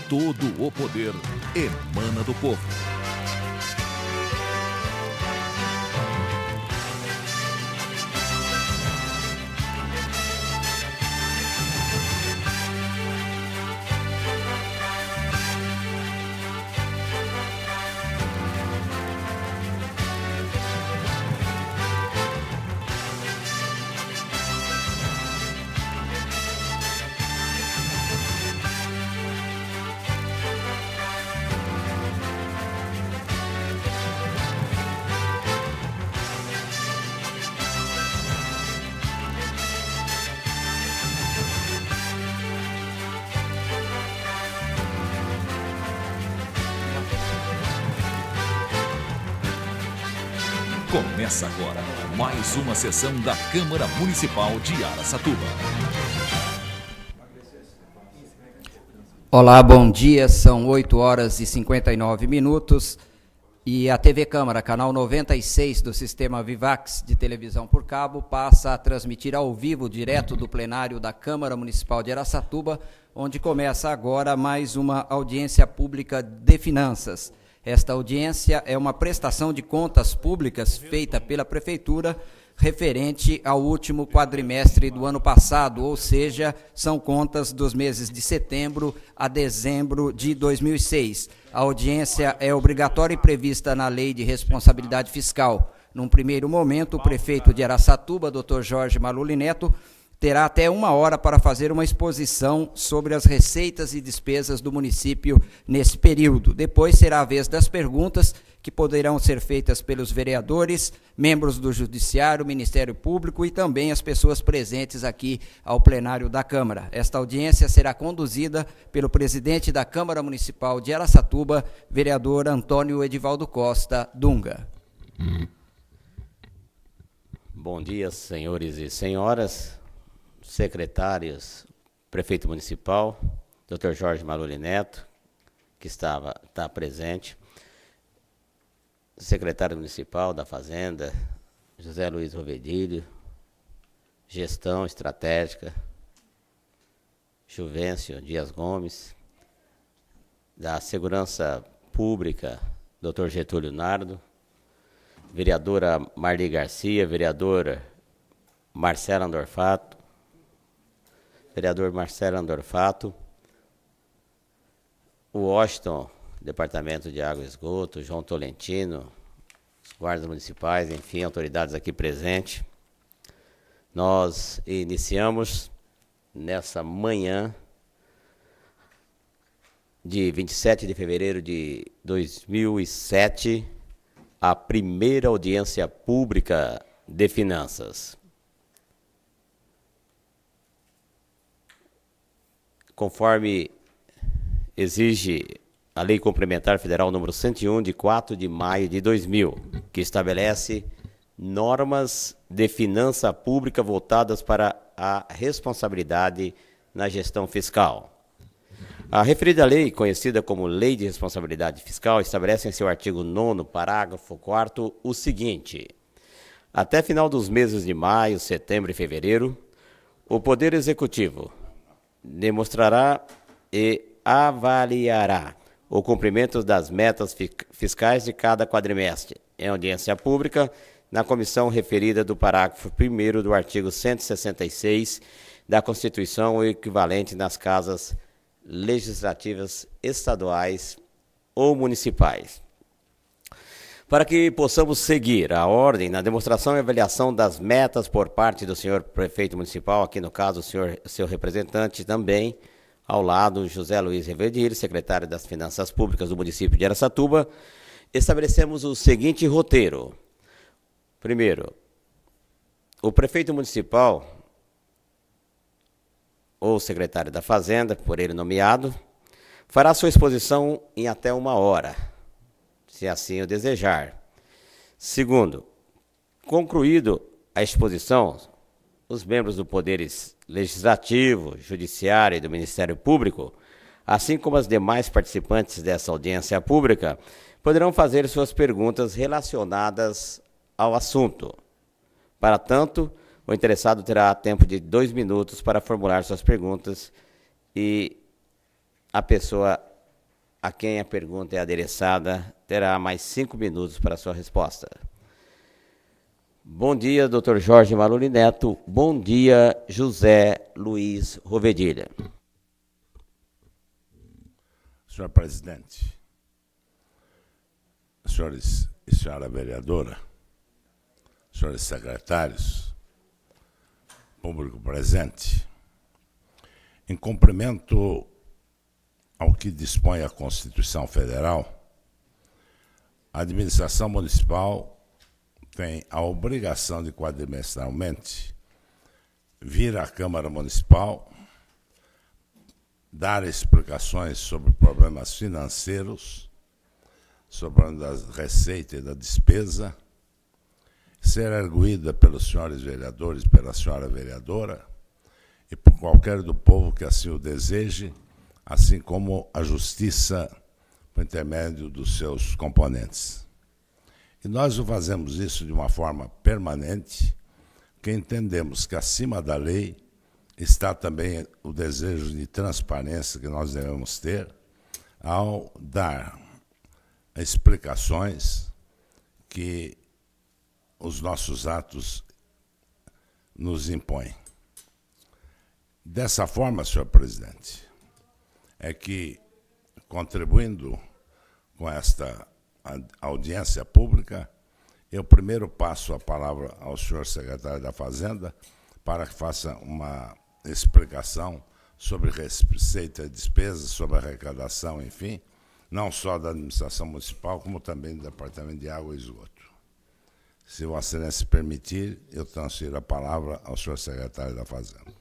todo o poder emana do povo. Começa agora mais uma sessão da Câmara Municipal de Araçatuba. Olá, bom dia, são 8h59 e a TV Câmara, canal 96 do Sistema Vivax de televisão por cabo, passa a transmitir ao vivo, direto do plenário da Câmara Municipal de Araçatuba, onde começa agora mais uma audiência pública de finanças. Esta audiência é uma prestação de contas públicas feita pela Prefeitura referente ao último quadrimestre do ano passado, ou seja, são contas dos meses de setembro a dezembro de 2006. A audiência é obrigatória e prevista na Lei de Responsabilidade Fiscal. Num primeiro momento, o prefeito de Araçatuba, Dr. Jorge Maluli Neto, terá até 1 hora para fazer uma exposição sobre as receitas e despesas do município nesse período. Depois será a vez das perguntas, que poderão ser feitas pelos vereadores, membros do Judiciário, Ministério Público e também as pessoas presentes aqui ao plenário da Câmara. Esta audiência será conduzida pelo presidente da Câmara Municipal de Araçatuba, vereador Antônio Edivaldo Costa Dunga. Bom dia, senhores e senhoras, secretários, prefeito municipal, Dr. Jorge Maluli Neto, que está presente, secretário municipal da Fazenda, José Luiz Rovedilho, Gestão Estratégica, Juvencio Dias Gomes, da Segurança Pública, Dr. Getúlio Nardo, vereadora Marli Garcia, vereadora Marcela Andorfato, vereador Marcelo Andorfato, o Washington, Departamento de Água e Esgoto, João Tolentino, os guardas municipais, enfim, autoridades aqui presentes. Nós iniciamos nessa manhã de 27 de fevereiro de 2007 a primeira audiência pública de finanças. Conforme exige a Lei Complementar Federal número 101, de 4 de maio de 2000, que estabelece normas de finança pública voltadas para a responsabilidade na gestão fiscal. A referida lei, conhecida como Lei de Responsabilidade Fiscal, estabelece em seu artigo 9º, parágrafo 4º, o seguinte: até final dos meses de maio, setembro e fevereiro, o Poder Executivo demonstrará e avaliará o cumprimento das metas fiscais de cada quadrimestre, em audiência pública, na comissão referida do parágrafo 1º do artigo 166 da Constituição, ou equivalente nas casas legislativas estaduais ou municipais. Para que possamos seguir a ordem na demonstração e avaliação das metas por parte do senhor prefeito municipal, aqui no caso o seu representante também, ao lado José Luiz Rovedilho, secretário das Finanças Públicas do município de Araçatuba, estabelecemos o seguinte roteiro. Primeiro, o prefeito municipal ou secretário da Fazenda, por ele nomeado, fará sua exposição em até 1 hora, se assim o desejar. Segundo, concluído a exposição, os membros do Poderes Legislativo, Judiciário e do Ministério Público, assim como as demais participantes dessa audiência pública, poderão fazer suas perguntas relacionadas ao assunto. Para tanto, o interessado terá tempo de 2 minutos para formular suas perguntas e a pessoa a quem a pergunta é adereçada terá mais 5 minutos para a sua resposta. Bom dia, Dr. Jorge Maluri Neto. Bom dia, José Luiz Rovedilha. Senhor presidente, senhores e senhora vereadora, senhores secretários, público presente, em cumprimento ao que dispõe a Constituição Federal, a administração municipal tem a obrigação de quadrimestralmente vir à Câmara Municipal, dar explicações sobre problemas financeiros, sobre a receita e da despesa, ser arguída pelos senhores vereadores, pela senhora vereadora e por qualquer do povo que assim o deseje, assim como a justiça por intermédio dos seus componentes. E nós o fazemos isso de uma forma permanente, que entendemos que acima da lei está também o desejo de transparência que nós devemos ter ao dar explicações que os nossos atos nos impõem. Dessa forma, senhor presidente, é que, contribuindo com esta audiência pública, eu primeiro passo a palavra ao senhor secretário da Fazenda para que faça uma explicação sobre receita e despesa, sobre arrecadação, enfim, não só da administração municipal, como também do Departamento de Água e Esgoto. Se Vossa Excelência permitir, eu transfiro a palavra ao senhor secretário da Fazenda.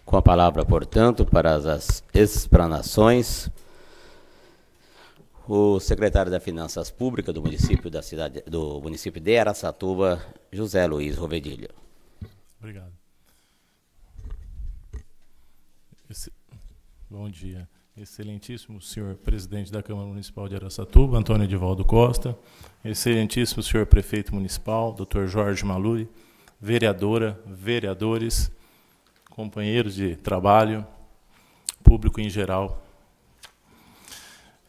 Com a palavra, portanto, para as explanações, o secretário das Finanças Públicas do município de Araçatuba, José Luiz Rovedilha. Obrigado. Bom dia. Excelentíssimo senhor presidente da Câmara Municipal de Araçatuba, Antônio Edivaldo Costa, excelentíssimo senhor prefeito municipal, Dr. Jorge Maluri, vereadora, vereadores, companheiros de trabalho, público em geral.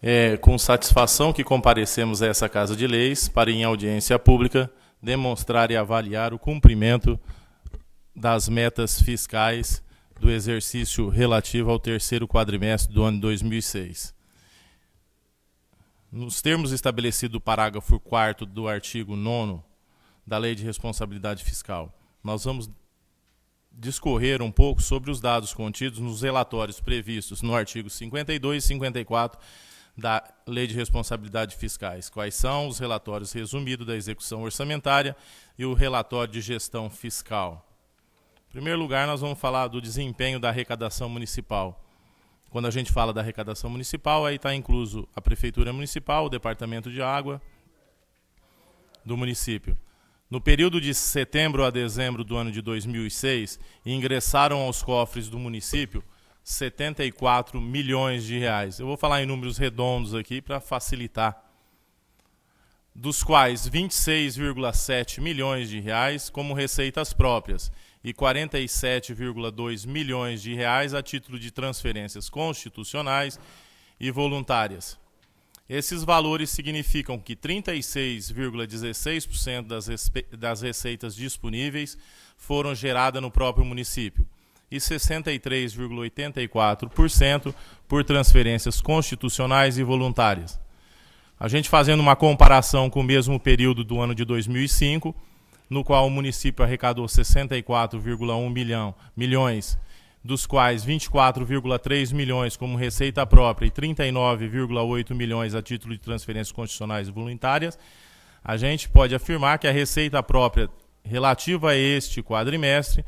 É com satisfação que comparecemos a essa Casa de Leis para, em audiência pública, demonstrar e avaliar o cumprimento das metas fiscais do exercício relativo ao terceiro quadrimestre do ano de 2006. Nos termos estabelecidos do parágrafo 4º do artigo 9º da Lei de Responsabilidade Fiscal, nós vamos discorrer um pouco sobre os dados contidos nos relatórios previstos no artigo 52 e 54 da Lei de Responsabilidade Fiscais. Quais são os relatórios resumidos da execução orçamentária e o relatório de gestão fiscal. Em primeiro lugar, nós vamos falar do desempenho da arrecadação municipal. Quando a gente fala da arrecadação municipal, aí está incluso a Prefeitura Municipal, o Departamento de Água do município. No período de setembro a dezembro do ano de 2006, ingressaram aos cofres do município 74 milhões de reais. Eu vou falar em números redondos aqui para facilitar. Dos quais 26,7 milhões de reais como receitas próprias e 47,2 milhões de reais a título de transferências constitucionais e voluntárias. Esses valores significam que 36,16% das receitas disponíveis foram geradas no próprio município e 63,84% por transferências constitucionais e voluntárias. A gente fazendo uma comparação com o mesmo período do ano de 2005, no qual o município arrecadou 64,1 milhões, dos quais 24,3 milhões como receita própria e 39,8 milhões a título de transferências constitucionais e voluntárias, a gente pode afirmar que a receita própria relativa a este quadrimestre,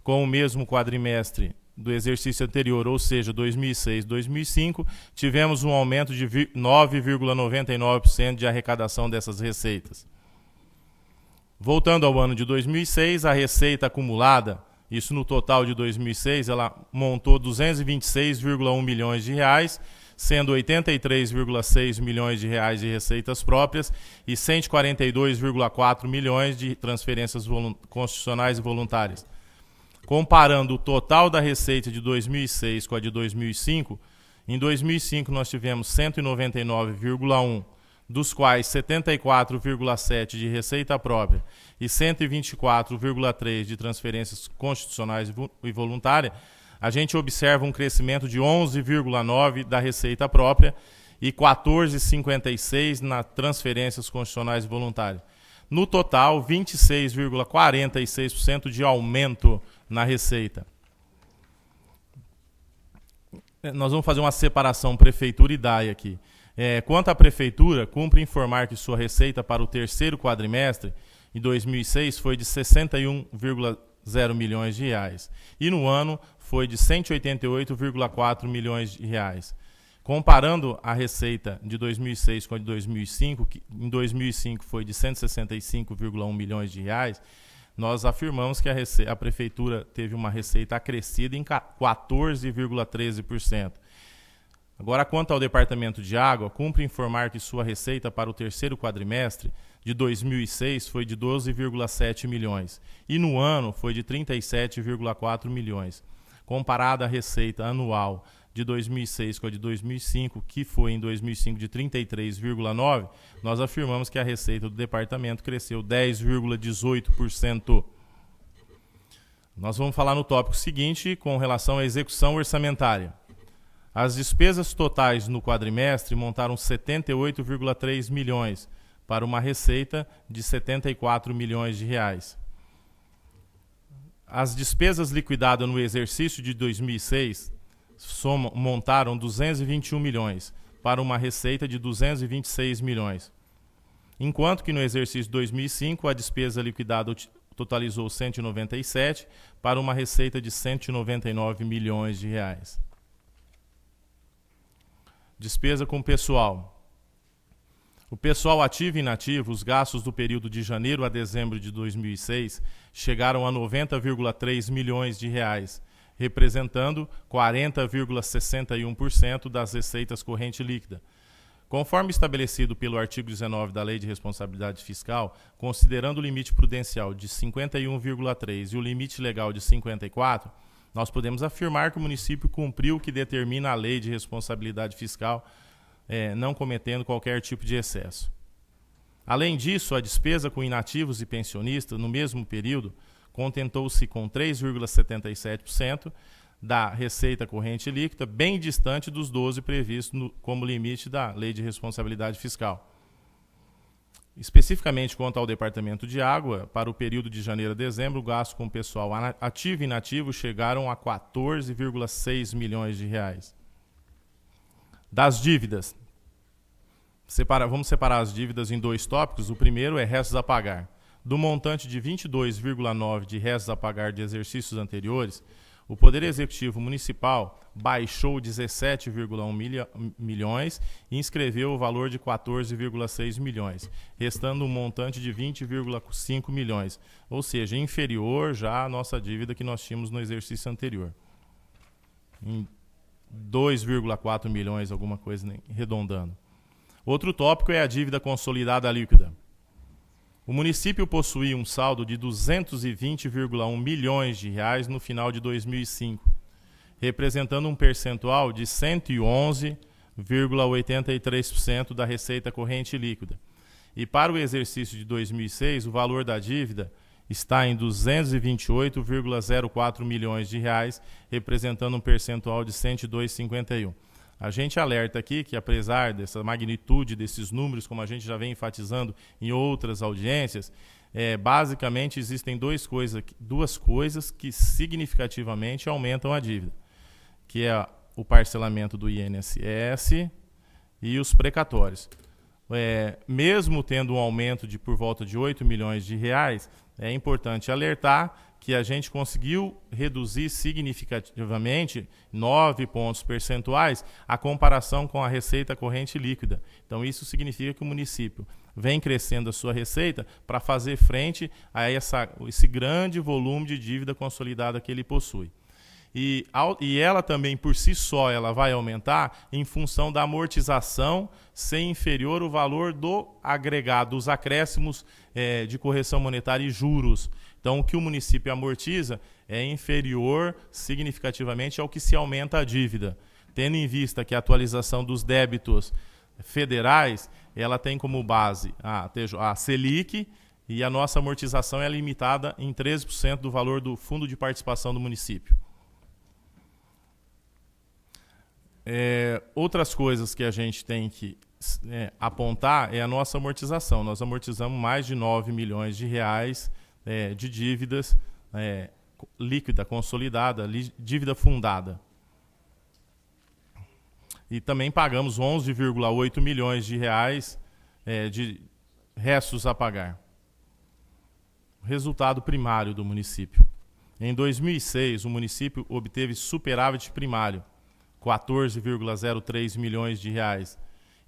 com o mesmo quadrimestre do exercício anterior, ou seja, 2006 e 2005, tivemos um aumento de 9,99% de arrecadação dessas receitas. Voltando ao ano de 2006, a receita acumulada, isso no total de 2006, ela montou 226,1 milhões de reais, sendo 83,6 milhões de reais de receitas próprias e 142,4 milhões de transferências constitucionais e voluntárias. Comparando o total da receita de 2006 com a de 2005, em 2005 nós tivemos 199,1, dos quais 74,7 de receita própria e 124,3 de transferências constitucionais e voluntárias. A gente observa um crescimento de 11,9 da receita própria e 14,56 nas transferências constitucionais e voluntárias. No total, 26,46% de aumento na receita. Nós vamos fazer uma separação prefeitura e DAE aqui. Quanto à prefeitura, cumpre informar que sua receita para o terceiro quadrimestre, em 2006, foi de 61,0 milhões de reais. E no ano foi de 188,4 milhões de reais. Comparando a receita de 2006 com a de 2005, que em 2005 foi de 165,1 milhões de reais, nós afirmamos que a prefeitura teve uma receita acrescida em 14,13%. Agora, quanto ao Departamento de Água, cumpre informar que sua receita para o terceiro quadrimestre de 2006 foi de 12,7 milhões e no ano foi de 37,4 milhões. Comparada a receita anual de 2006 com a de 2005, que foi em 2005 de 33,9, nós afirmamos que a receita do departamento cresceu 10,18%. Nós vamos falar no tópico seguinte com relação à execução orçamentária. As despesas totais no quadrimestre montaram 78,3 milhões, para uma receita de 74 milhões de reais. As despesas liquidadas no exercício de 2006 montaram 221 milhões, para uma receita de 226 milhões. Enquanto que no exercício de 2005, a despesa liquidada totalizou 197, para uma receita de 199 milhões de reais. Despesa com pessoal. O pessoal ativo e inativo, os gastos do período de janeiro a dezembro de 2006 chegaram a 90,3 milhões de reais, representando 40,61% das receitas corrente líquida. Conforme estabelecido pelo artigo 19 da Lei de Responsabilidade Fiscal, considerando o limite prudencial de 51,3 e o limite legal de 54, nós podemos afirmar que o município cumpriu o que determina a Lei de Responsabilidade Fiscal, não cometendo qualquer tipo de excesso. Além disso, a despesa com inativos e pensionistas, no mesmo período, contentou-se com 3,77% da receita corrente líquida, bem distante dos 12% previstos como limite da Lei de Responsabilidade Fiscal. Especificamente quanto ao Departamento de Água, para o período de janeiro a dezembro, o gasto com o pessoal ativo e inativo chegaram a 14,6 milhões de reais. Das dívidas. Vamos separar as dívidas em dois tópicos. O primeiro é restos a pagar. Do montante de 22,9 de restos a pagar de exercícios anteriores, o Poder Executivo Municipal baixou 17,1 milhões e inscreveu o valor de 14,6 milhões, restando um montante de 20,5 milhões, ou seja, inferior já à nossa dívida que nós tínhamos no exercício anterior. Em 2,4 milhões, alguma coisa, né, arredondando. Outro tópico é a dívida consolidada líquida. O município possuía um saldo de 220,1 milhões de reais no final de 2005, representando um percentual de 111,83% da receita corrente líquida. E para o exercício de 2006, o valor da dívida está em 228,04 milhões de reais, representando um percentual de 102,51%. A gente alerta aqui que, apesar dessa magnitude desses números, como a gente já vem enfatizando em outras audiências, basicamente existem duas coisas que significativamente aumentam a dívida, que é o parcelamento do INSS e os precatórios. Mesmo tendo um aumento de por volta de 8 milhões de reais, é importante alertar que a gente conseguiu reduzir significativamente 9 pontos percentuais a comparação com a receita corrente líquida. Então, isso significa que o município vem crescendo a sua receita para fazer frente a esse grande volume de dívida consolidada que ele possui. E ela também, por si só, ela vai aumentar em função da amortização ser inferior o valor do agregado, dos acréscimos de correção monetária e juros. Então, o que o município amortiza é inferior significativamente ao que se aumenta a dívida. Tendo em vista que a atualização dos débitos federais, ela tem como base a Selic, e a nossa amortização é limitada em 13% do valor do fundo de participação do município. Outras coisas que a gente tem que apontar é a nossa amortização. Nós amortizamos mais de 9 milhões de reais de dívidas líquida, consolidada, dívida fundada. E também pagamos 11,8 milhões de reais de restos a pagar. Resultado primário do município. Em 2006, o município obteve superávit primário, 14,03 milhões de reais,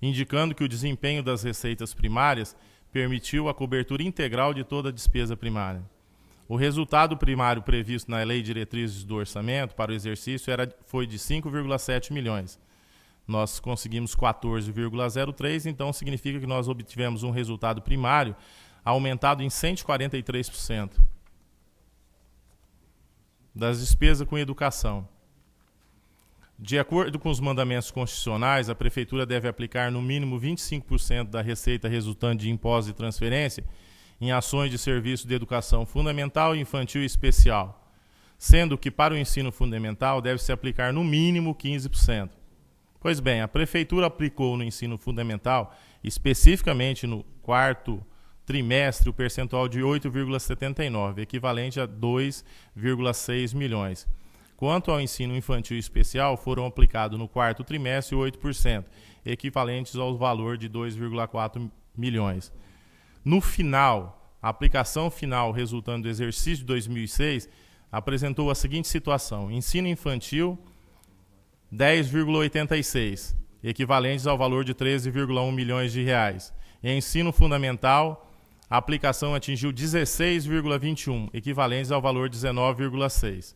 indicando que o desempenho das receitas primárias permitiu a cobertura integral de toda a despesa primária. O resultado primário previsto na Lei de Diretrizes do Orçamento para o exercício foi de 5,7 milhões. Nós conseguimos 14,03, então significa que nós obtivemos um resultado primário aumentado em 143% das despesas com educação. De acordo com os mandamentos constitucionais, a Prefeitura deve aplicar no mínimo 25% da receita resultante de impostos e transferência em ações de serviço de educação fundamental, infantil e especial, sendo que para o ensino fundamental deve-se aplicar no mínimo 15%. Pois bem, a Prefeitura aplicou no ensino fundamental, especificamente no quarto trimestre, o percentual de 8,79, equivalente a 2,6 milhões. Quanto ao ensino infantil especial, foram aplicados no quarto trimestre 8%, equivalentes ao valor de 2,4 milhões. No final, a aplicação final resultante do exercício de 2006 apresentou a seguinte situação: ensino infantil, 10,86, equivalentes ao valor de 13,1 milhões de reais. Em ensino fundamental, a aplicação atingiu 16,21, equivalentes ao valor de 19,6.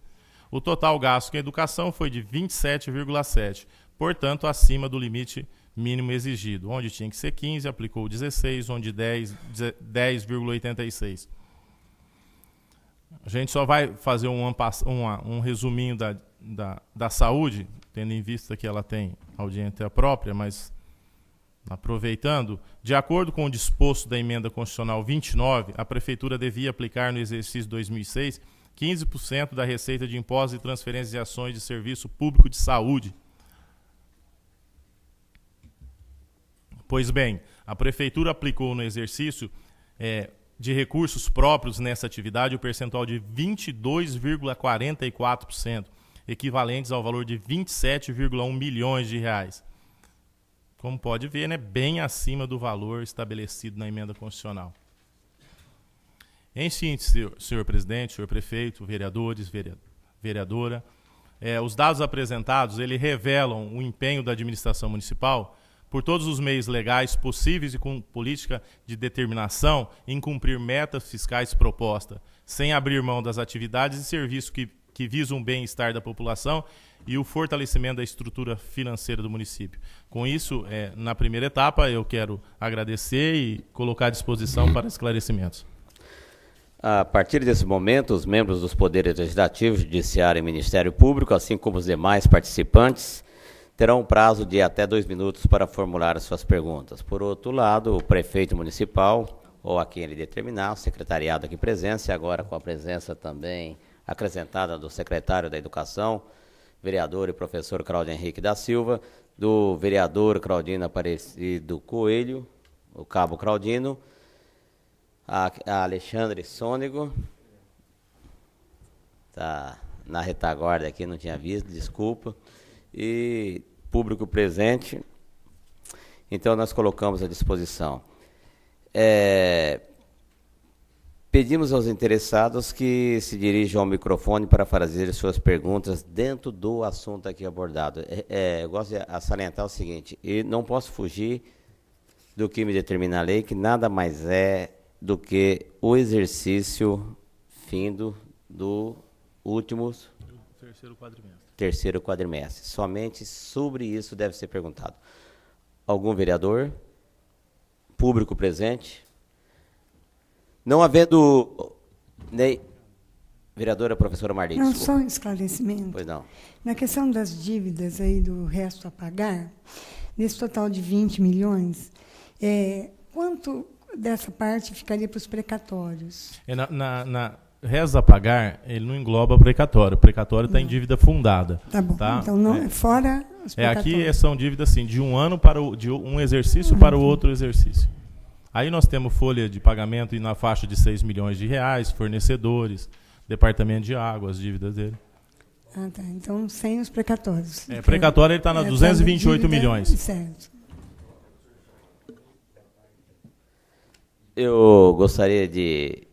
O total gasto com educação foi de 27,7, portanto, acima do limite mínimo exigido. Onde tinha que ser 15, aplicou 16, onde 10,86. A gente só vai fazer um resuminho da saúde, tendo em vista que ela tem audiência própria, mas aproveitando, de acordo com o disposto da emenda constitucional 29, a Prefeitura devia aplicar no exercício de 2006 15% da receita de impostos e transferências de ações de serviço público de saúde. Pois bem, a Prefeitura aplicou no exercício de recursos próprios nessa atividade o percentual de 22,44%, equivalentes ao valor de 27,1 milhões de reais. Como pode ver, bem acima do valor estabelecido na emenda constitucional. Em síntese, senhor presidente, senhor prefeito, vereadores, vereadora, os dados apresentados revelam o empenho da administração municipal por todos os meios legais possíveis e com política de determinação em cumprir metas fiscais propostas, sem abrir mão das atividades e serviços que visam o bem-estar da população e o fortalecimento da estrutura financeira do município. Com isso, na primeira etapa, eu quero agradecer e colocar à disposição para esclarecimentos. A partir desse momento, os membros dos Poderes Legislativo, Judiciário e Ministério Público, assim como os demais participantes, terão um prazo de até 2 minutos para formular as suas perguntas. Por outro lado, o prefeito municipal, ou a quem ele determinar, o secretariado aqui presente, agora com a presença também acrescentada do secretário da Educação, vereador e professor Claudio Henrique da Silva, do vereador Claudino Aparecido Coelho, o cabo Claudino, a Alexandre Sônego, está na retaguarda aqui, não tinha visto, desculpa, e público presente. Então, nós colocamos à disposição. Pedimos aos interessados que se dirijam ao microfone para fazer suas perguntas dentro do assunto aqui abordado. Eu gosto de salientar o seguinte: e não posso fugir do que me determina a lei, que nada mais é do que o exercício findo do último Terceiro quadrimestre. Somente sobre isso deve ser perguntado. Algum vereador? Público presente? Não havendo... Ney, vereadora professora Marli, Não, desculpa. só um esclarecimento. Pois não. Na questão das dívidas aí do resto a pagar, nesse total de 20 milhões, quanto dessa parte ficaria para os precatórios? Na reza a pagar, ele não engloba precatório. O precatório está em dívida fundada. Tá bom. Tá? Então, não, fora os precatórios. Aqui são dívidas assim, de um ano de um exercício para o outro exercício. Aí nós temos folha de pagamento na faixa de 6 milhões de reais, fornecedores, departamento de água, as dívidas dele. Ah, tá. Então, sem os precatórios. Precatório ele está na 228 milhões. Certo. Eu gostaria de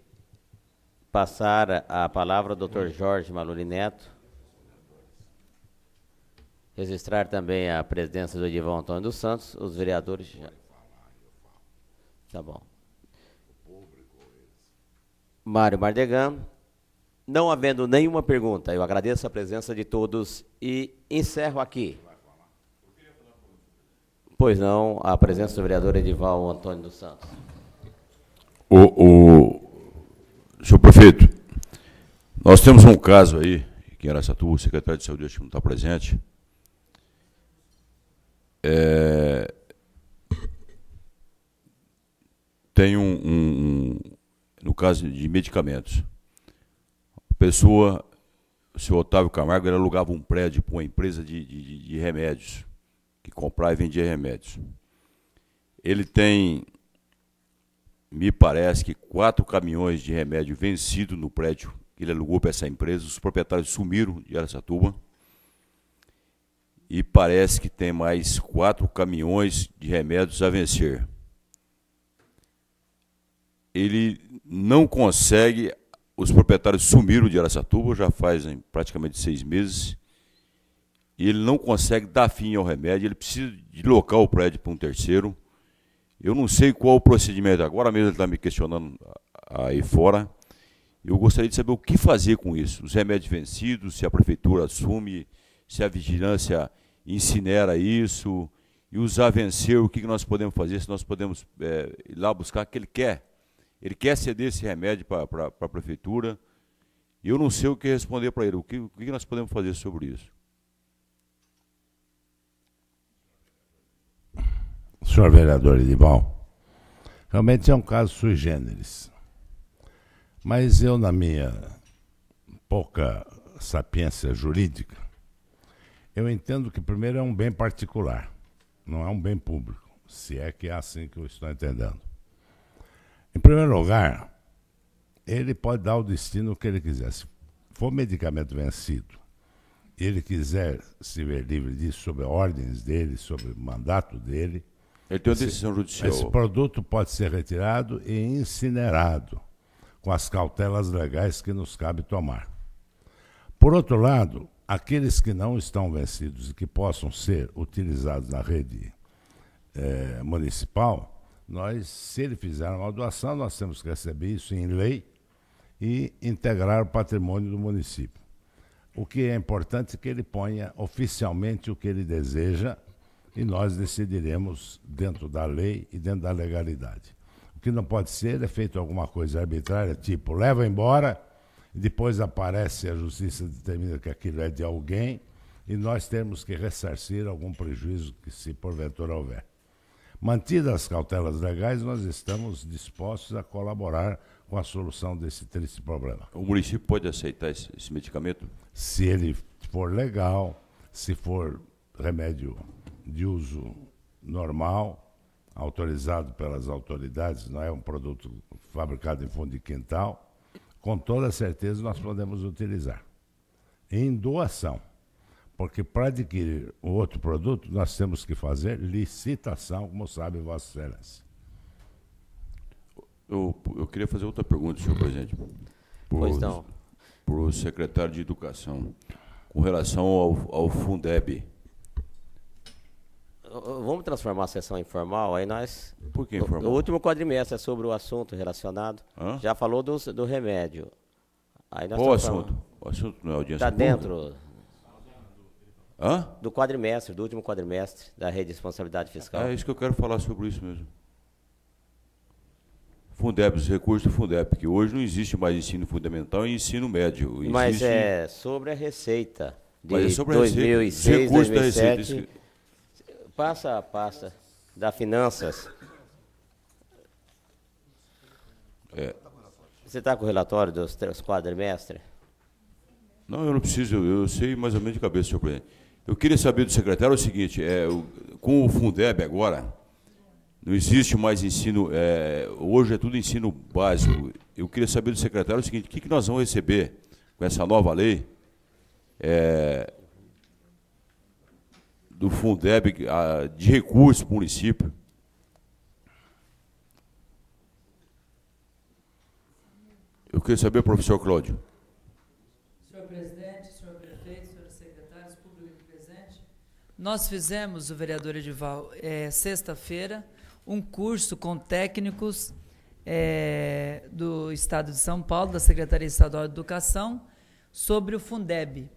passar a palavra ao Dr. Jorge Maluri Neto. Registrar também a presidência do Edivaldo Antônio dos Santos, os vereadores já. Tá bom. Mário Mardegan. Não havendo nenhuma pergunta, eu agradeço a presença de todos e encerro aqui. Pois não, a presença do vereador Edivaldo Antônio dos Santos. Senhor prefeito, nós temos um caso aí, aqui em Araçatuba, o secretário de Saúde acho que não está presente. Tem no caso de medicamentos, a pessoa, o senhor Otávio Camargo, ele alugava um prédio para uma empresa de remédios, que comprava e vendia remédios. Ele tem, me parece que 4 caminhões de remédio vencido no prédio que ele alugou para essa empresa. Os proprietários sumiram de Araçatuba. E parece que tem mais 4 caminhões de remédios a vencer. Ele não consegue, os proprietários sumiram de Araçatuba, já fazem praticamente 6 meses, e ele não consegue dar fim ao remédio, ele precisa de locar o prédio para um terceiro. Eu não sei qual o procedimento, agora mesmo ele está me questionando aí fora. Eu gostaria de saber o que fazer com isso. Os remédios vencidos, se a prefeitura assume, se a vigilância incinera isso, e os a vencer, o que nós podemos fazer, se nós podemos ir lá buscar o que ele quer. Ele quer ceder esse remédio para a prefeitura, e eu não sei o que responder para ele. O que nós podemos fazer sobre isso? Senhor vereador Edivaldo, realmente é um caso sui generis. Mas eu, na minha pouca sapiência jurídica, eu entendo que primeiro é um bem particular, não é um bem público, se é que é assim que eu estou entendendo. Em primeiro lugar, ele pode dar o destino que ele quiser. Se for medicamento vencido, e ele quiser se ver livre disso, sob ordens dele, sob o mandato dele, Ele tem uma decisão judicial. esse produto pode ser retirado e incinerado, com as cautelas legais que nos cabe tomar. Por outro lado, aqueles que não estão vencidos e que possam ser utilizados na rede municipal, se ele fizer uma doação, nós temos que receber isso em lei e integrar o patrimônio do município. O que é importante é que ele ponha oficialmente o que ele deseja e nós decidiremos dentro da lei e dentro da legalidade. O que não pode ser é feito alguma coisa arbitrária, tipo, leva embora, e depois aparece a justiça determina que aquilo é de alguém e nós temos que ressarcir algum prejuízo que se porventura houver. Mantidas as cautelas legais, nós estamos dispostos a colaborar com a solução desse triste problema. O município pode aceitar esse medicamento? Se ele for legal, se for remédio de uso normal, autorizado pelas autoridades, não é um produto fabricado em fundo de quintal, com toda certeza nós podemos utilizar. Em doação, porque para adquirir um outro produto nós temos que fazer licitação, como sabe Vossa Excelência. Eu queria fazer outra pergunta, senhor presidente. Pois não. Para o secretário de Educação, com relação ao Fundeb. Vamos transformar a sessão em formal, aí nós... Por que informal? O último quadrimestre é sobre o assunto relacionado. Hã? Já falou do remédio. Aí nós Qual transformamos. assunto? O assunto não é audiência Está pública? dentro Hã? do quadrimestre, do último quadrimestre da Rede de Responsabilidade Fiscal. É isso que eu quero falar sobre isso mesmo. Fundeb, os recursos do Fundeb, porque hoje não existe mais ensino fundamental e ensino médio. Mas Existe... é sobre a receita de Mas é sobre a receita, 2006, os recursos da 2007. receita. Passa a pasta da Finanças. Você está com o relatório dos quadrimestres? Não, eu não preciso, eu sei mais ou menos de cabeça, senhor presidente. Eu queria saber do secretário o seguinte, com o Fundeb agora, não existe mais ensino, hoje é tudo ensino básico. Eu queria saber do secretário o seguinte, o que nós vamos receber com essa nova lei do Fundeb de recursos para o município? Eu queria saber, professor Cláudio. Senhor presidente, senhor prefeito, senhores secretários, público aqui presente, nós fizemos, o vereador Edival, sexta-feira, um curso com técnicos do Estado de São Paulo, da Secretaria Estadual de Educação, sobre o Fundeb.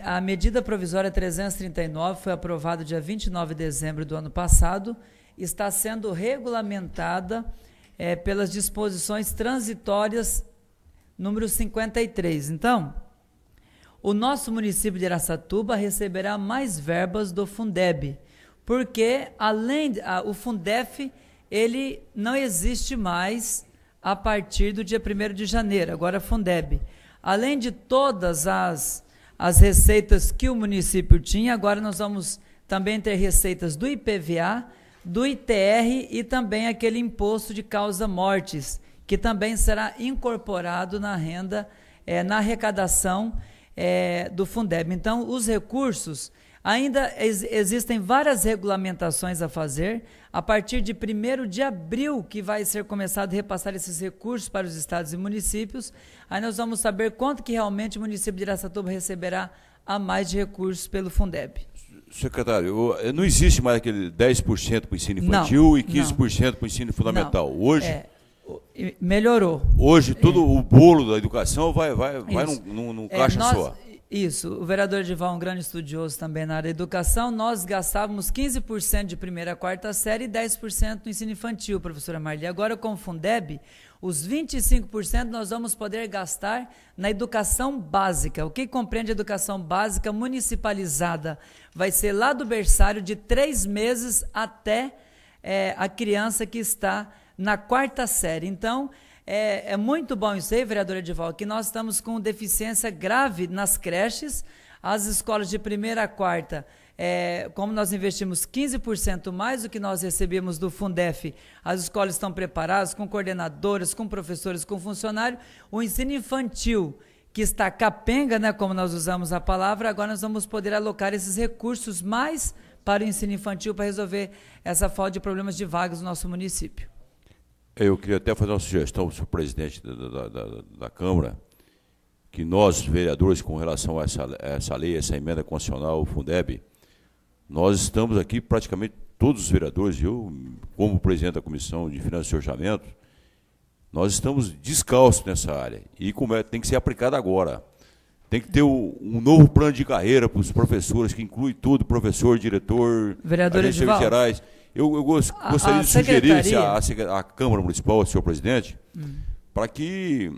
A medida provisória 339 foi aprovada dia 29 de dezembro do ano passado, está sendo regulamentada pelas disposições transitórias número 53. Então, o nosso município de Araçatuba receberá mais verbas do Fundeb, porque o Fundef, ele não existe mais a partir do dia 1º de janeiro, agora Fundeb. Além de todas as receitas que o município tinha, agora nós vamos também ter receitas do IPVA, do ITR e também aquele imposto de causa-mortes, que também será incorporado na renda, na arrecadação do Fundeb. Então, os recursos, ainda existem várias regulamentações a fazer, a partir de 1º de abril, que vai ser começado a repassar esses recursos para os estados e municípios, aí nós vamos saber quanto que realmente o município de Araçatuba receberá a mais de recursos pelo Fundeb. Secretário, não existe mais aquele 10% para o ensino infantil e 15% para o ensino fundamental. Não. Hoje... melhorou. Hoje, todo o bolo da educação vai num caixa só. Isso. O vereador Edival é um grande estudioso também na área da educação. Nós gastávamos 15% de 1ª a 4ª série e 10% no ensino infantil, professora Marli. Agora, com o Fundeb, os 25% nós vamos poder gastar na educação básica. O que compreende a educação básica municipalizada? Vai ser lá do berçário de 3 meses até a criança que está na 4ª série. Então, é muito bom isso aí, vereador Edival, que nós estamos com deficiência grave nas creches, as escolas de 1ª a 4ª, como nós investimos 15% mais do que nós recebemos do Fundef, as escolas estão preparadas com coordenadoras, com professores, com funcionários. O ensino infantil, que está capenga, né, como nós usamos a palavra, agora nós vamos poder alocar esses recursos mais para o ensino infantil para resolver essa falta de problemas de vagas no nosso município. Eu queria até fazer uma sugestão, senhor presidente da Câmara, que nós, vereadores, com relação a essa lei, essa emenda constitucional, o Fundeb, nós estamos aqui, praticamente todos os vereadores, eu, como presidente da Comissão de Finanças e Orçamento, nós estamos descalços nessa área, e tem que ser aplicado agora. Tem que ter um novo plano de carreira para os professores, que inclui tudo, professor, diretor, agentes gerais. Eu gostaria de sugerir à Câmara Municipal, senhor presidente, para que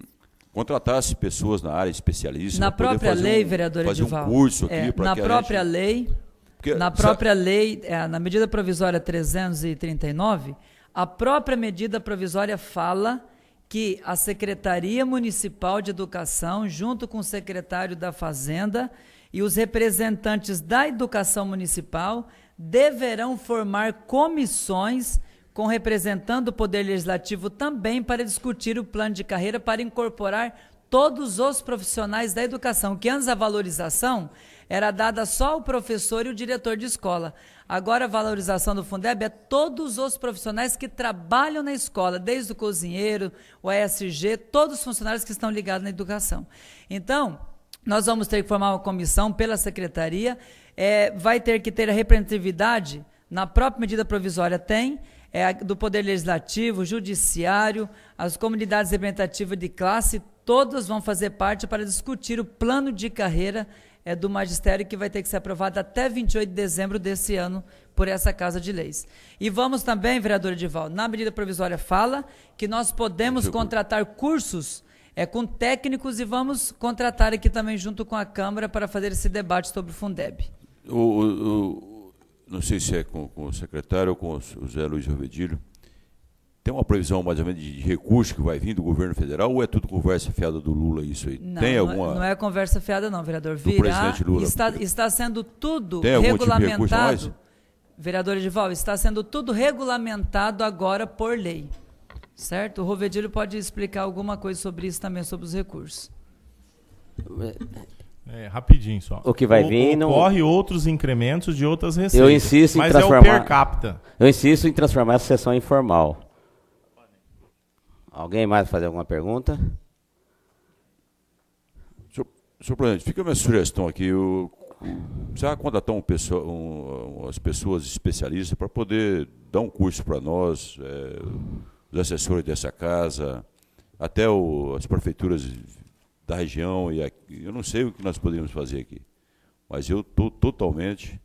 contratasse pessoas na área especialistas. Na própria lei, vereador Edival. Fazer um curso aqui. Na própria lei, na medida provisória 339, a própria medida provisória fala que a Secretaria Municipal de Educação, junto com o secretário da Fazenda e os representantes da Educação Municipal, deverão formar comissões com representando o Poder Legislativo também para discutir o plano de carreira, para incorporar todos os profissionais da educação, que antes a valorização era dada só ao professor e o diretor de escola. Agora a valorização do Fundeb é todos os profissionais que trabalham na escola, desde o cozinheiro, o ESG, todos os funcionários que estão ligados na educação. Então, nós vamos ter que formar uma comissão pela secretaria, vai ter que ter a representatividade, na própria medida provisória tem, do Poder Legislativo, Judiciário, as comunidades representativas de classe, todas vão fazer parte para discutir o plano de carreira do magistério, que vai ter que ser aprovado até 28 de dezembro desse ano por essa Casa de Leis. E vamos também, vereador Edivaldo, na medida provisória fala que nós podemos contratar cursos com técnicos e vamos contratar aqui também junto com a Câmara para fazer esse debate sobre o Fundeb. Não sei se é com o secretário ou com o Zé Luiz Rovedilho, tem uma previsão mais ou menos de recurso que vai vir do governo federal ou é tudo conversa fiada do Lula isso aí? Não, tem não é conversa fiada não, vereador. Do presidente Lula. Está sendo tudo tem regulamentado. Tipo vereador Edivaldo, está sendo tudo regulamentado agora por lei. Certo? O Rovedilho pode explicar alguma coisa sobre isso também, sobre os recursos. Rapidinho só. O que vai vir não... Ocorre outros incrementos de outras receitas. Eu insisto em mas transformar... é o per capita. Eu insisto em transformar essa sessão em formal. Alguém mais fazer alguma pergunta? Senhor presidente, fica a minha sugestão aqui. Precisa contratar as pessoas especialistas para poder dar um curso para nós, os assessores dessa casa, até as prefeituras da região. Eu não sei o que nós poderíamos fazer aqui, mas eu estou totalmente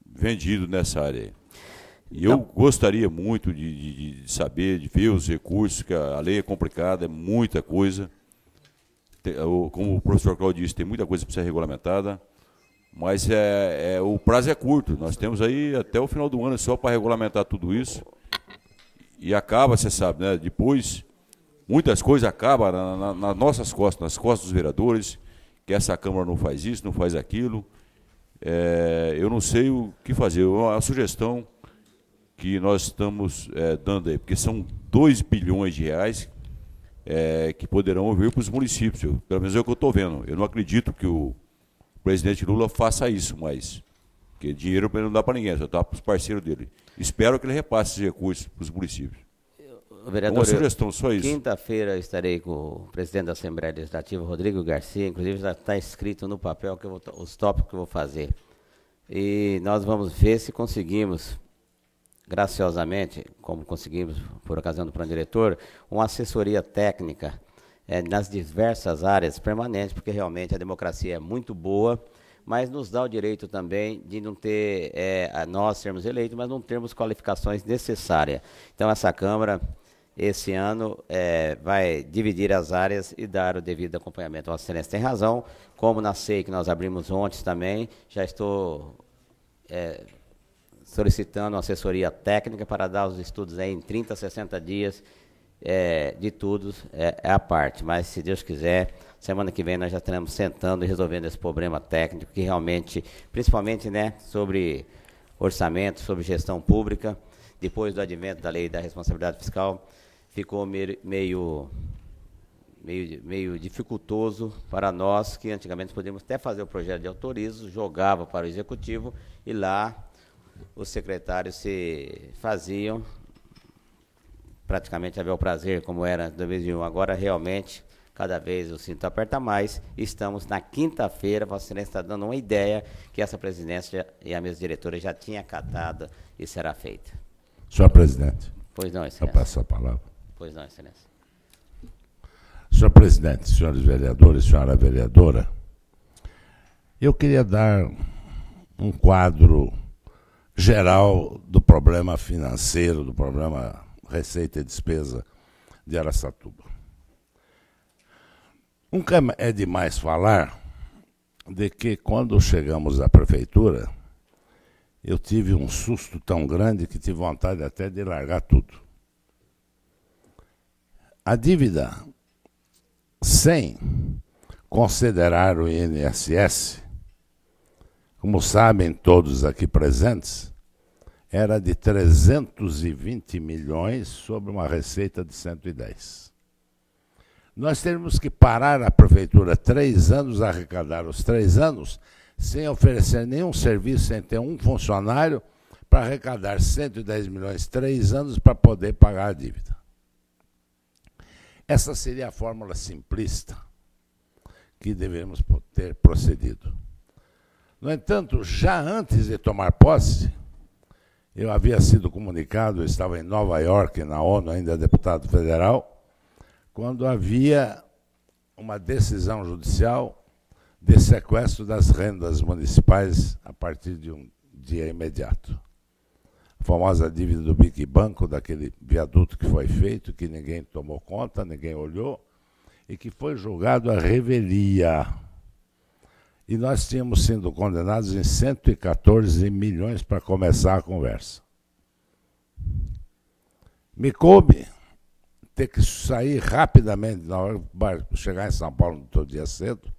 vendido nessa área aí. E eu gostaria muito de saber, de ver os recursos, que a lei é complicada, é muita coisa. Como o professor Claudio disse, tem muita coisa para ser regulamentada, mas o prazo é curto. Nós temos aí até o final do ano só para regulamentar tudo isso. E acaba, você sabe, né? Depois, muitas coisas acabam nas nossas costas, nas costas dos vereadores, que essa Câmara não faz isso, não faz aquilo. Eu não sei o que fazer. A sugestão que nós estamos dando aí, porque são 2 bilhões de reais que poderão vir para os municípios. Pelo menos é o que eu estou vendo. Eu não acredito que o presidente Lula faça isso, mas porque dinheiro não dá para ninguém, só dá para os parceiros dele. Espero que ele repasse esses recursos para os municípios. Vereador, uma sugestão, só isso. Quinta-feira estarei com o presidente da Assembleia Legislativa, Rodrigo Garcia, inclusive já está escrito no papel os tópicos que eu vou fazer. E nós vamos ver se conseguimos, graciosamente, como conseguimos por ocasião do plano diretor, uma assessoria técnica nas diversas áreas permanentes, porque realmente a democracia é muito boa, mas nos dá o direito também de não ter, nós sermos eleitos, mas não termos qualificações necessárias. Então, essa Câmara, esse ano, vai dividir as áreas e dar o devido acompanhamento. Vossa Excelência tem razão, como na SEI, que nós abrimos ontem também, já estou solicitando uma assessoria técnica para dar os estudos aí em 30, 60 dias, de tudo, a parte. Mas, se Deus quiser, semana que vem nós já estaremos sentando e resolvendo esse problema técnico, que realmente, principalmente, né, sobre orçamento, sobre gestão pública, depois do advento da lei da responsabilidade fiscal, ficou meio dificultoso para nós, que antigamente podíamos até fazer o projeto de autorizo, jogava para o executivo, e lá os secretários se faziam, praticamente havia o prazer, como era em 2001. Agora, realmente, cada vez o cinto aperta mais. Estamos na quinta-feira, Vossa Excelência está dando uma ideia que essa presidência e a mesa diretora já tinha acatado e será feita. Senhor presidente. Pois não, Eu Excelência. passo a palavra. Pois não, Excelência. Senhor presidente, senhores vereadores, senhora vereadora, eu queria dar um quadro geral do problema financeiro, do problema receita e despesa de Araçatuba. Nunca é demais falar de que, quando chegamos à prefeitura, eu tive um susto tão grande que tive vontade até de largar tudo. A dívida, sem considerar o INSS, como sabem todos aqui presentes, era de 320 milhões sobre uma receita de 110. Nós temos que parar a prefeitura 3 anos, arrecadar os 3 anos, sem oferecer nenhum serviço, sem ter um funcionário, para arrecadar 110 milhões 3 anos para poder pagar a dívida. Essa seria a fórmula simplista que devemos ter procedido. No entanto, já antes de tomar posse, eu havia sido comunicado, eu estava em Nova York, na ONU, ainda deputado federal, quando havia uma decisão judicial de sequestro das rendas municipais a partir de um dia imediato. A famosa dívida do Big Banco, daquele viaduto que foi feito, que ninguém tomou conta, ninguém olhou, e que foi julgado à revelia. E nós tínhamos sido condenados em 114 milhões para começar a conversa. Me coube ter que sair rapidamente, na hora de chegar em São Paulo todo dia cedo,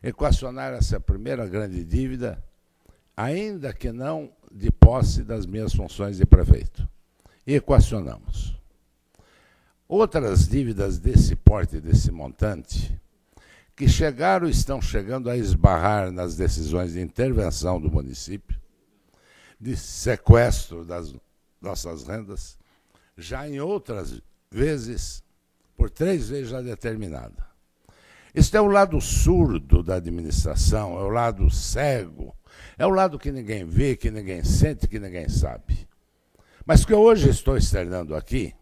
equacionar essa primeira grande dívida, ainda que não de posse das minhas funções de prefeito. E equacionamos. Outras dívidas desse porte, desse montante, que chegaram e estão chegando a esbarrar nas decisões de intervenção do município, de sequestro das nossas rendas, já em outras vezes, por 3 vezes já determinada. Este é o lado surdo da administração, é o lado cego, é o lado que ninguém vê, que ninguém sente, que ninguém sabe. Mas que eu hoje estou externando aqui,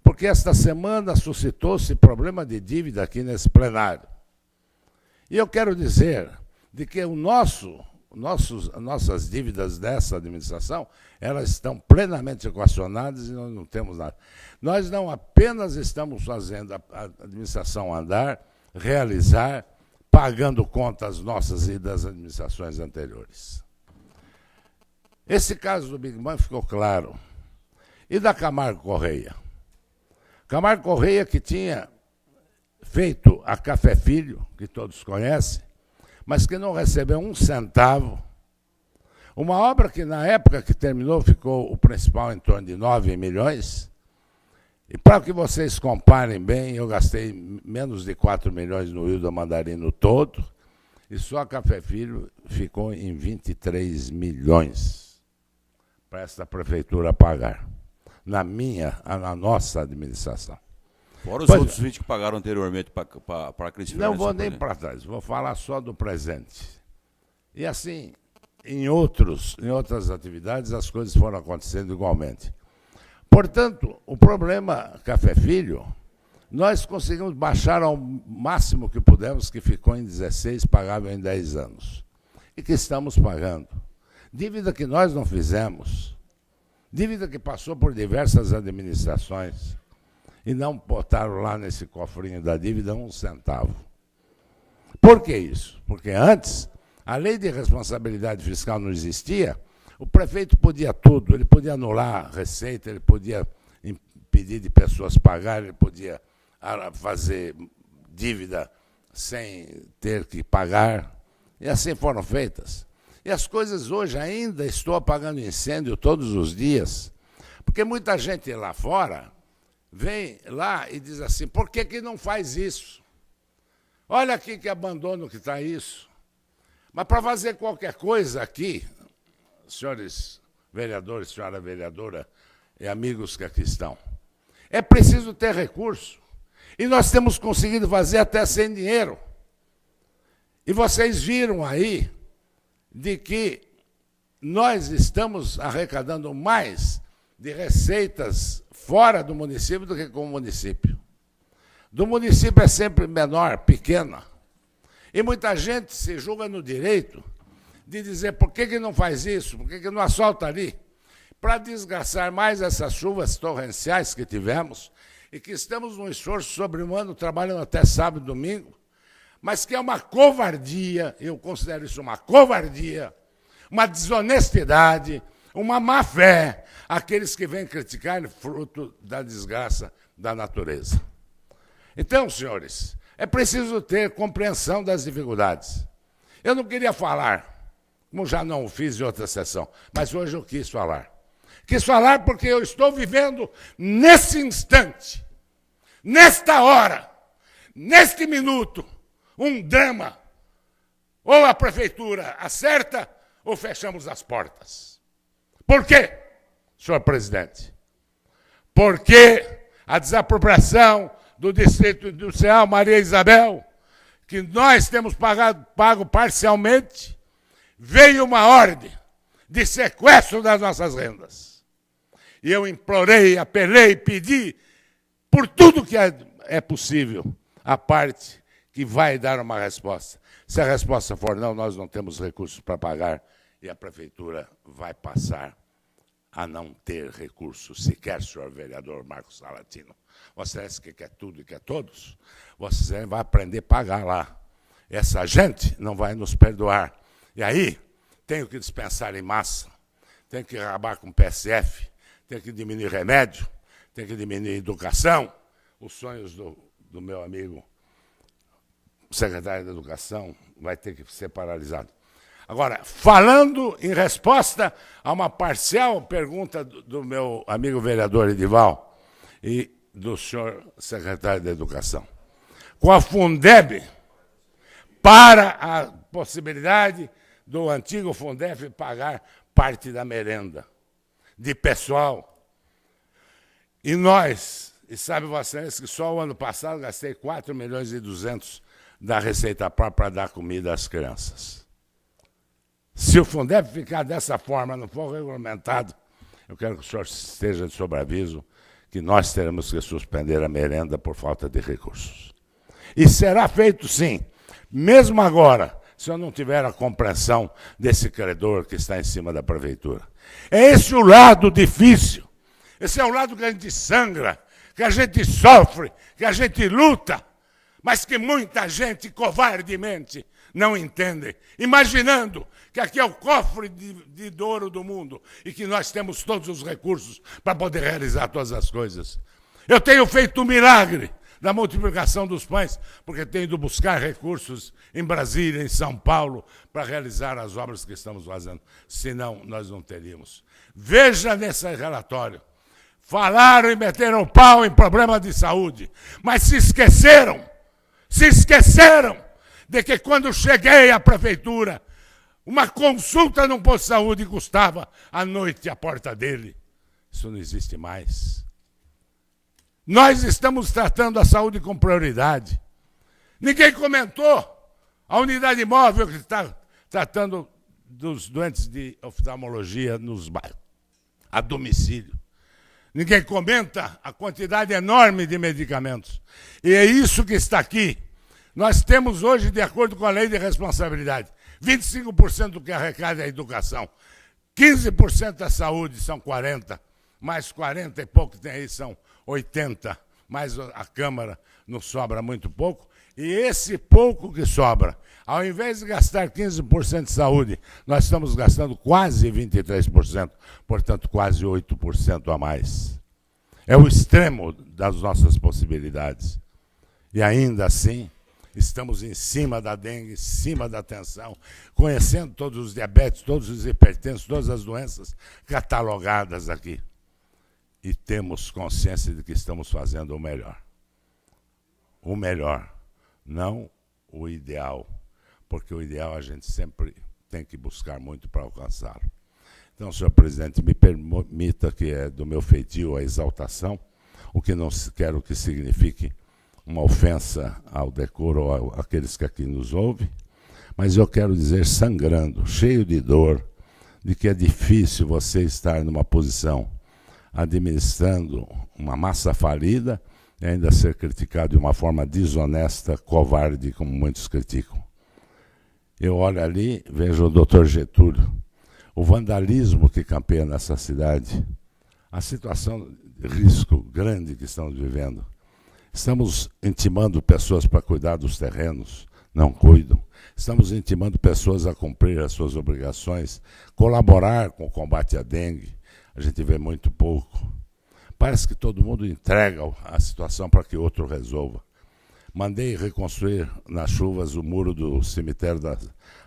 porque esta semana suscitou-se problema de dívida aqui nesse plenário. E eu quero dizer de que nossas dívidas dessa administração, elas estão plenamente equacionadas e nós não temos nada. Nós não apenas estamos fazendo a administração andar, realizar, pagando contas nossas e das administrações anteriores. Esse caso do Big Bang ficou claro. E da Camargo Correia? Camargo Correia, que tinha feito a Café Filho, que todos conhecem, mas que não recebeu um centavo. Uma obra que, na época que terminou, ficou o principal em torno de 9 milhões. E para que vocês comparem bem, eu gastei menos de 4 milhões no Hilda Mandarino todo, e só a Café Filho ficou em 23 milhões para esta prefeitura pagar, na nossa administração. Fora os outros 20 que pagaram anteriormente para a crise financeira. Não vou nem para trás, vou falar só do presente. E assim, em outras atividades, as coisas foram acontecendo igualmente. Portanto, o problema Café Filho, nós conseguimos baixar ao máximo que pudemos, que ficou em 16, pagável em 10 anos. E que estamos pagando. Dívida que nós não fizemos, dívida que passou por diversas administrações, e não botaram lá nesse cofrinho da dívida um centavo. Por que isso? Porque antes, a lei de responsabilidade fiscal não existia, o prefeito podia tudo, ele podia anular a receita, ele podia impedir de pessoas pagarem, ele podia fazer dívida sem ter que pagar, e assim foram feitas. E as coisas hoje ainda estou apagando incêndio todos os dias, porque muita gente lá fora vem lá e diz assim, por que não faz isso? Olha aqui que abandono que está isso. Mas para fazer qualquer coisa aqui, senhores vereadores, senhora vereadora e amigos que aqui estão, é preciso ter recurso. E nós temos conseguido fazer até sem dinheiro. E vocês viram aí de que nós estamos arrecadando mais de receitas fora do município do que com o município. Do município é sempre menor, pequena. E muita gente se julga no direito de dizer por que não faz isso, por que não assolta ali, para desgastar mais essas chuvas torrenciais que tivemos e que estamos num esforço sobre-humano, trabalhando até sábado e domingo, mas que é uma covardia, eu considero isso uma covardia, uma desonestidade, uma má-fé, aqueles que vêm criticar fruto da desgraça da natureza. Então, senhores, é preciso ter compreensão das dificuldades. Eu não queria falar, como já não o fiz em outra sessão, mas hoje eu quis falar. Quis falar porque eu estou vivendo nesse instante, nesta hora, neste minuto, um drama. Ou a prefeitura acerta ou fechamos as portas. Por quê, senhor presidente? Porque a desapropriação do Distrito Industrial Maria Isabel, que nós temos pago parcialmente, veio uma ordem de sequestro das nossas rendas. E eu implorei, apelei, pedi, por tudo que é possível, a parte que vai dar uma resposta. Se a resposta for não, nós não temos recursos para pagar e a prefeitura vai passar a não ter recursos sequer, senhor vereador Marcos Salatino. Você acha que quer tudo e quer todos? Você vai aprender a pagar lá. Essa gente não vai nos perdoar. E aí, tenho que dispensar em massa, tenho que acabar com o PSF, tenho que diminuir remédio, tenho que diminuir educação. Os sonhos do meu amigo secretário da Educação vai ter que ser paralisado. Agora, falando em resposta a uma parcial pergunta do meu amigo vereador Edival e do senhor secretário da Educação, com a Fundeb, para a possibilidade do antigo Fundef pagar parte da merenda de pessoal. E nós, e sabe vocês que só o ano passado gastei 4 milhões e 200 da receita própria para dar comida às crianças. Se o Fundeb ficar dessa forma, não for regulamentado, eu quero que o senhor esteja de sobreaviso que nós teremos que suspender a merenda por falta de recursos. E será feito sim, mesmo agora, se eu não tiver a compreensão desse credor que está em cima da prefeitura. É esse o lado difícil, esse é o lado que a gente sangra, que a gente sofre, que a gente luta, mas que muita gente covardemente não entende, imaginando que aqui é o cofre de ouro do mundo e que nós temos todos os recursos para poder realizar todas as coisas. Eu tenho feito um milagre da multiplicação dos pães, porque tenho ido buscar recursos em Brasília, em São Paulo, para realizar as obras que estamos fazendo. Senão, nós não teríamos. Veja nesse relatório. Falaram e meteram pau em problema de saúde, mas se esqueceram de que quando cheguei à prefeitura, uma consulta num posto de saúde custava à noite a porta dele. Isso não existe mais. Nós estamos tratando a saúde com prioridade. Ninguém comentou a unidade móvel que está tratando dos doentes de oftalmologia nos bairros, a domicílio. Ninguém comenta a quantidade enorme de medicamentos. E é isso que está aqui. Nós temos hoje, de acordo com a lei de responsabilidade, 25% do que arrecada é a educação, 15% da saúde, são 40%, mais 40 e pouco que tem aí são 80%, mais a Câmara nos sobra muito pouco. E esse pouco que sobra, ao invés de gastar 15% de saúde, nós estamos gastando quase 23%, portanto, quase 8% a mais. É o extremo das nossas possibilidades. E ainda assim, estamos em cima da dengue, em cima da tensão, conhecendo todos os diabetes, todos os hipertensos, todas as doenças catalogadas aqui. E temos consciência de que estamos fazendo o melhor. O melhor, não o ideal, porque o ideal a gente sempre tem que buscar muito para alcançá-lo. Então, senhor presidente, me permita que é do meu feitio a exaltação, o que não quero que signifique uma ofensa ao decoro ou àqueles que aqui nos ouvem, mas eu quero dizer sangrando, cheio de dor, de que é difícil você estar numa posição administrando uma massa falida e ainda ser criticado de uma forma desonesta, covarde, como muitos criticam. Eu olho ali, vejo o doutor Getúlio, o vandalismo que campeia nessa cidade, a situação de risco grande que estamos vivendo. Estamos intimando pessoas para cuidar dos terrenos, não cuidam. Estamos intimando pessoas a cumprir as suas obrigações, colaborar com o combate à dengue. A gente vê muito pouco. Parece que todo mundo entrega a situação para que outro resolva. Mandei reconstruir nas chuvas o muro do cemitério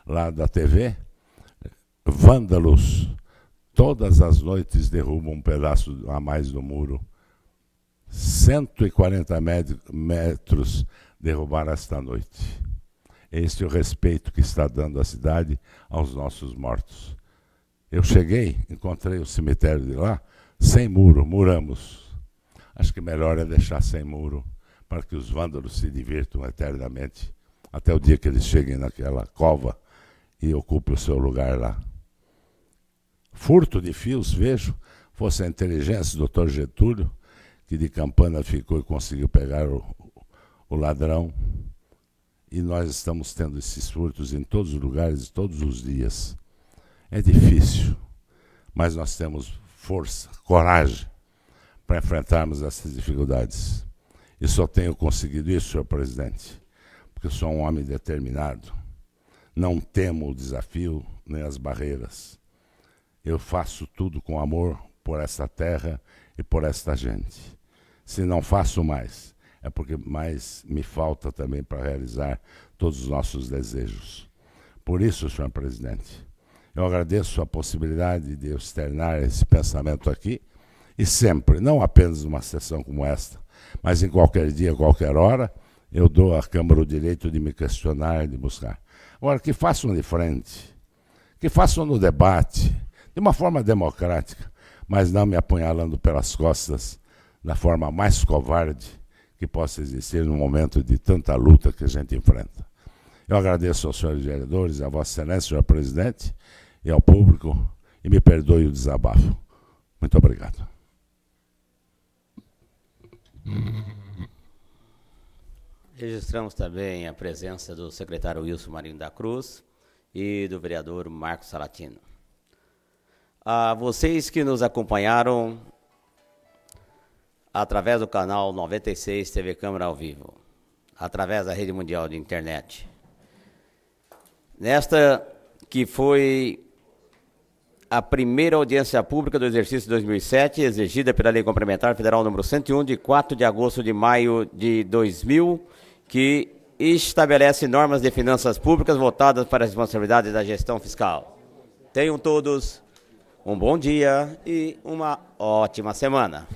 lá da TV. Vândalos, todas as noites derrubam um pedaço a mais do muro. 140 metros derrubaram esta noite. Este é o respeito que está dando a cidade aos nossos mortos. Eu cheguei, encontrei o cemitério de lá, sem muro, muramos. Acho que melhor é deixar sem muro, para que os vândalos se divirtam eternamente, até o dia que eles cheguem naquela cova e ocupem o seu lugar lá. Furto de fios, vejo. fosse a inteligência do Dr. Getúlio, que de Campana ficou e conseguiu pegar o ladrão. E nós estamos tendo esses furtos em todos os lugares, todos os dias. É difícil, mas nós temos força, coragem para enfrentarmos essas dificuldades. E só tenho conseguido isso, senhor presidente, porque sou um homem determinado. Não temo o desafio nem as barreiras. Eu faço tudo com amor por essa terra e por esta gente. Se não faço mais, é porque mais me falta também para realizar todos os nossos desejos. Por isso, senhor presidente, eu agradeço a possibilidade de eu externar esse pensamento aqui, e sempre, não apenas numa sessão como esta, mas em qualquer dia, qualquer hora, eu dou à Câmara o direito de me questionar, de buscar. Agora, que façam de frente, que façam no debate, de uma forma democrática, mas não me apunhalando pelas costas da forma mais covarde que possa existir no momento de tanta luta que a gente enfrenta. Eu agradeço aos senhores vereadores, a Vossa Excelência, senhor presidente, e ao público, e me perdoe o desabafo. Muito obrigado. Registramos também a presença do secretário Wilson Marinho da Cruz e do vereador Marcos Salatino. A vocês que nos acompanharam através do canal 96 TV Câmara ao vivo, através da rede mundial de internet. Nesta que foi a primeira audiência pública do exercício 2007, exigida pela Lei Complementar Federal número 101, de 4 de agosto de maio de 2000, que estabelece normas de finanças públicas voltadas para a responsabilidade da gestão fiscal. Tenham todos um bom dia e uma ótima semana.